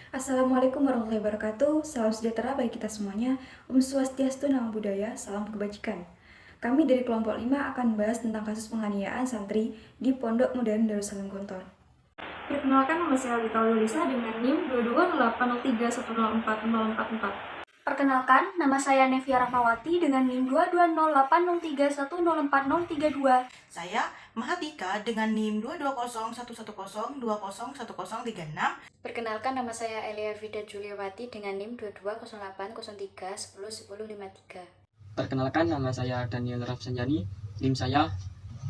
Assalamualaikum warahmatullahi wabarakatuh. Salam sejahtera bagi kita semuanya. Om Swastiastu, Namo Buddhaya, salam kebajikan. Kami dari kelompok 5 akan membahas tentang kasus penganiayaan santri di Pondok Modern Darussalam Gontor. Perkenalkan, nama saya Alita Lisa dengan NIM 220803104444. Perkenalkan, nama saya Nevia Rahmawati dengan NIM 220803104032. Saya Mahatika dengan NIM 2201110201036. Perkenalkan, nama saya Elia Vida Juliawati dengan NIM 220803101053. Perkenalkan, nama saya Daniel Rafsanjani, NIM saya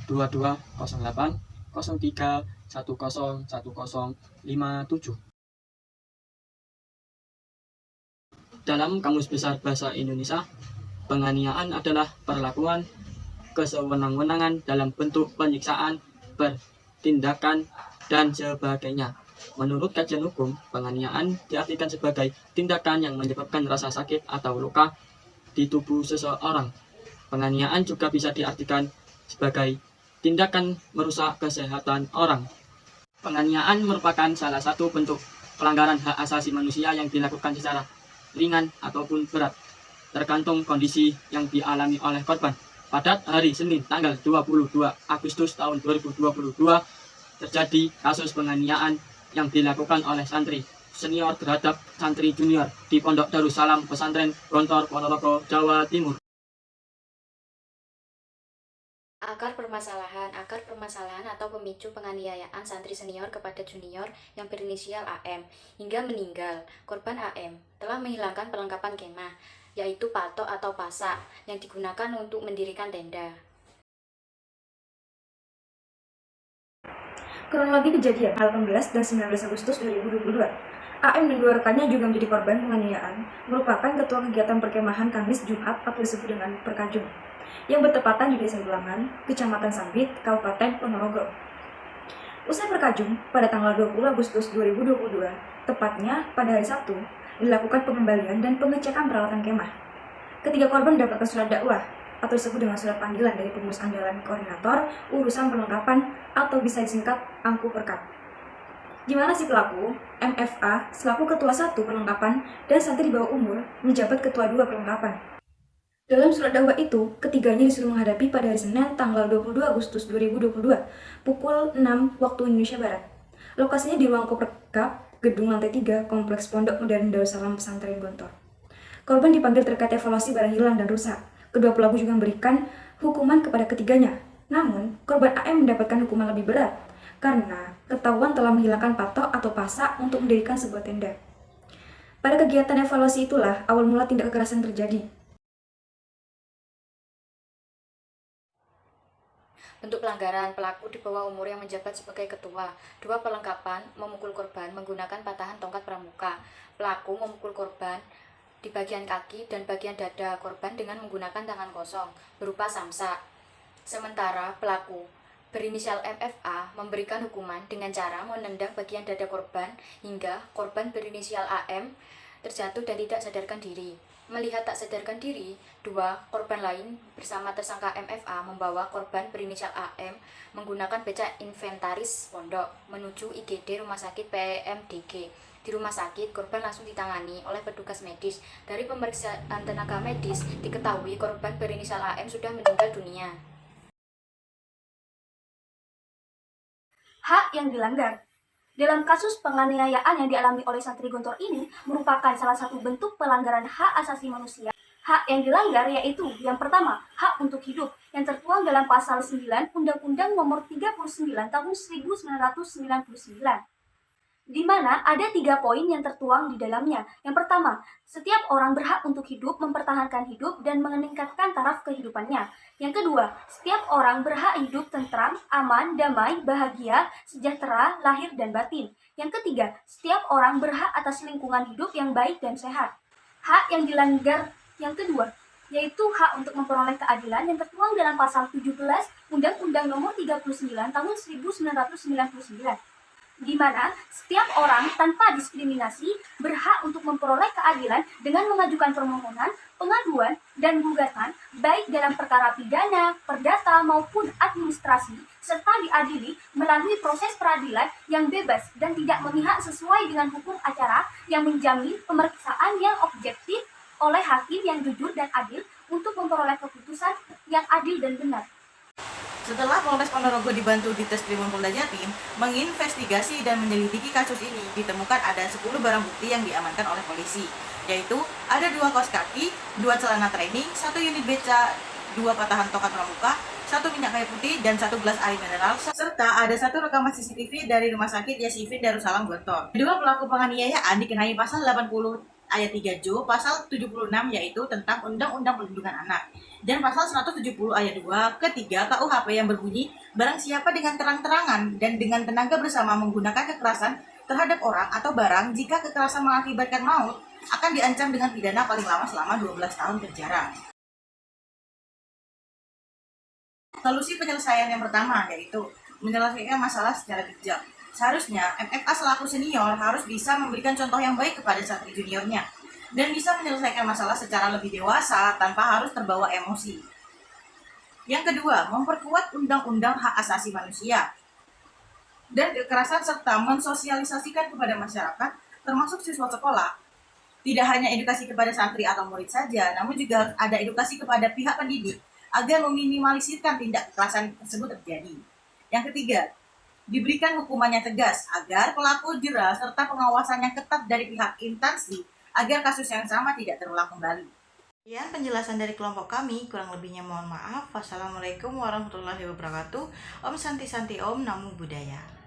220803101057. Dalam Kamus Besar Bahasa Indonesia, penganiayaan adalah perlakuan kesewenang-wenangan dalam bentuk penyiksaan, pertindakan, dan sebagainya. Menurut kajian hukum, penganiayaan diartikan sebagai tindakan yang menyebabkan rasa sakit atau luka di tubuh seseorang. Penganiayaan juga bisa diartikan sebagai tindakan merusak kesehatan orang. Penganiayaan merupakan salah satu bentuk pelanggaran hak asasi manusia yang dilakukan secara ringan ataupun berat, tergantung kondisi yang dialami oleh korban. Pada hari Senin tanggal 22 Agustus tahun 2022 terjadi kasus penganiayaan yang dilakukan oleh santri senior terhadap santri junior di Pondok Darussalam Pesantren Gontor, Ponorogo, Jawa Timur. Akar permasalahan atau pemicu penganiayaan santri senior kepada junior yang berinisial AM hingga meninggal. Korban AM telah menghilangkan perlengkapan kemah, yaitu patok atau pasak yang digunakan untuk mendirikan tenda. Kronologi kejadian 18 dan 19 Agustus 2022. AM dan dua rekannya juga menjadi korban penganiayaan, merupakan ketua kegiatan perkemahan Kamis Jumat atau disebut dengan Perkajung, yang bertepatan di Desa Gulangan, Kecamatan Sambit, Kabupaten Ponorogo. Usai Perkajung, pada tanggal 20 Agustus 2022, tepatnya pada hari Sabtu, dilakukan pengembalian dan pengecekan peralatan kemah. Ketiga korban mendapatkan surat dakwah atau disebut dengan surat panggilan dari pengurus andalan koordinator urusan perlengkapan atau bisa disingkat Angku Perkap. Di mana si pelaku, MFA, selaku ketua 1 perlengkapan dan santri di bawah umur, menjabat ketua 2 perlengkapan. Dalam surat dakwah itu, ketiganya disuruh menghadapi pada hari Senin tanggal 22 Agustus 2022, pukul 6 waktu Indonesia Barat. Lokasinya di ruang Koperkap, gedung lantai 3, Kompleks Pondok Modern Darussalam Pesantren Gontor. Korban dipanggil terkait evaluasi barang hilang dan rusak. Kedua pelaku juga memberikan hukuman kepada ketiganya. Namun, korban AM mendapatkan hukuman lebih berat karena ketahuan telah menghilangkan patok atau pasak untuk mendirikan sebuah tenda. Pada kegiatan evaluasi itulah awal mula tindak kekerasan terjadi. Bentuk pelanggaran: pelaku di bawah umur yang menjabat sebagai ketua. 2 perlengkapan memukul korban menggunakan patahan tongkat pramuka. Pelaku memukul korban di bagian kaki dan bagian dada korban dengan menggunakan tangan kosong berupa samsak. Sementara pelaku berinisial MFA memberikan hukuman dengan cara menendang bagian dada korban hingga korban berinisial AM terjatuh dan tidak sadarkan diri. Melihat tak sadarkan diri, 2 korban lain bersama tersangka MFA membawa korban berinisial AM menggunakan becak inventaris pondok menuju IGD Rumah Sakit PMDG. Di rumah sakit, korban langsung ditangani oleh petugas medis. Dari pemeriksaan tenaga medis, diketahui korban berinisial AM sudah meninggal dunia. Hak yang dilanggar. Dalam kasus penganiayaan yang dialami oleh santri Gontor ini merupakan salah satu bentuk pelanggaran hak asasi manusia. Hak yang dilanggar yaitu yang pertama, hak untuk hidup yang tertuang dalam pasal 9 Undang-Undang Nomor 39 Tahun 1999. Di mana ada 3 poin yang tertuang di dalamnya. Yang pertama, setiap orang berhak untuk hidup, mempertahankan hidup, dan meningkatkan taraf kehidupannya. Yang kedua, setiap orang berhak hidup tentram, aman, damai, bahagia, sejahtera, lahir dan batin. Yang ketiga, setiap orang berhak atas lingkungan hidup yang baik dan sehat. Hak yang dilanggar yang kedua, yaitu hak untuk memperoleh keadilan yang tertuang dalam pasal 17 Undang-Undang Nomor 39 Tahun 1999. Di mana setiap orang tanpa diskriminasi berhak untuk memperoleh keadilan dengan mengajukan permohonan, pengaduan, dan gugatan baik dalam perkara pidana, perdata, maupun administrasi, serta diadili melalui proses peradilan yang bebas dan tidak memihak sesuai dengan hukum acara yang menjamin pemeriksaan yang objektif oleh hakim yang jujur dan adil untuk memperoleh keputusan yang adil dan benar. Setelah Polres Ponorogo dibantu di Treskrimum Polda Jatim menginvestigasi dan menyelidiki kasus ini, ditemukan ada 10 barang bukti yang diamankan oleh polisi, yaitu ada 2 kaos kaki, 2 celana training, 1 unit beca, 2 patahan tongkat pramuka, 1 minyak kayu putih, dan 1 gelas air mineral, serta ada 1 rekaman CCTV dari Rumah Sakit Yasifin Darussalam Gontor. Kedua pelaku penganiayaan dikenai pasal 80 ayat 3 Jo, pasal 76 yaitu tentang Undang-Undang Perlindungan Anak, dan pasal 170 ayat 2 ketiga KUHP yang berbunyi barang siapa dengan terang-terangan dan dengan tenaga bersama menggunakan kekerasan terhadap orang atau barang jika kekerasan mengakibatkan maut akan diancam dengan pidana paling lama selama 12 tahun penjara. Solusi penyelesaian yang pertama yaitu menyelesaikan masalah secara bijak. Seharusnya MFA selaku senior harus bisa memberikan contoh yang baik kepada santri juniornya dan bisa menyelesaikan masalah secara lebih dewasa tanpa harus terbawa emosi. Yang kedua, memperkuat undang-undang hak asasi manusia dan kekerasan serta mensosialisasikan kepada masyarakat termasuk siswa sekolah. Tidak hanya edukasi kepada santri atau murid saja, namun juga harus ada edukasi kepada pihak pendidik agar meminimalisirkan tindak kekerasan tersebut terjadi. Yang ketiga, diberikan hukumannya tegas agar pelaku jera serta pengawasan yang ketat dari pihak instansi agar kasus yang sama tidak terulang kembali. Sekian penjelasan dari kelompok kami, kurang lebihnya mohon maaf. Wassalamualaikum warahmatullahi wabarakatuh. Om Santi Santi Om, Namo Buddhaya.